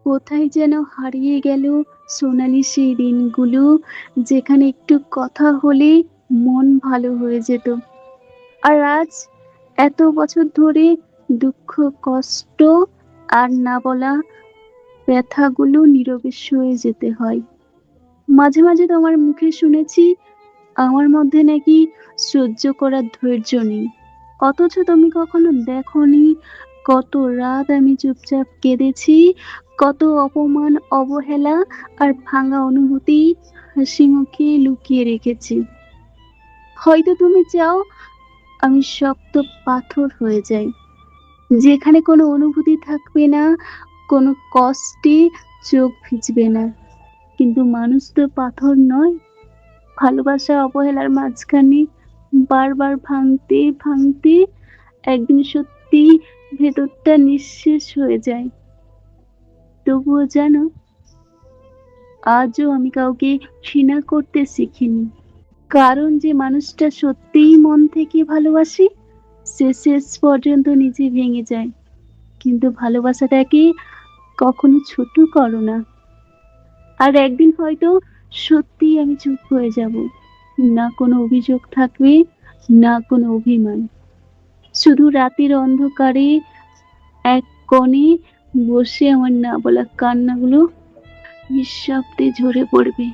কোথায় যেন হারিয়ে গেল সোনালি সেই দিনগুলো, যেখানে একটু কথা হলে মন ভালো হয়ে যেত। আর আজ এত বছর ধরে দুঃখ, কষ্ট আর না বলা ব্যথাগুলো নীরবে সয়ে যেতে হয়। মাঝে মাঝে তোমার মুখে শুনেছি আমার মধ্যে নাকি সহ্য করার ধৈর্য নেই। অথচ তুমি কখনো দেখোনি কত রাত আমি চুপচাপ কেঁদেছি, কত অপমান, অবহেলা আর ভাঙা অনুভূতি হাসি মুখে লুকিয়ে রেখেছি। হয়তো তুমি চাও আমি শক্ত পাথর হয়ে যাই, যেখানে কোনো অনুভূতি থাকবে না, কোনো কষ্টে চোখ ভিজবে না। কিন্তু মানুষ তো পাথর নয়। ভালোবাসা অবহেলার মাঝখানে বারবার ভাঙতে ভাঙতে একদিন সত্যি ভেতরটা নিঃশেষ হয়ে যায়। তবুও জানো, আজও আমি কাউকে ঘৃণা করতে শিখিনি। কারণ যে মানুষটা সত্যিই মন থেকে ভালোবাসি, সে শেষ পর্যন্ত নিজে ভেঙে যায়। কিন্তু ভালোবাসাটাকে কখনো ছোট করো না। আর একদিন হয়তো সত্যিই আমি চুপ হয়ে যাব। না কোনো অভিযোগ থাকবে, না কোনো অভিমান। শুধু রাতের অন্ধকারে এক কোণে বসে আমার না বলা কান্নাগুলো নিঃশব্দে ঝরে পড়বে।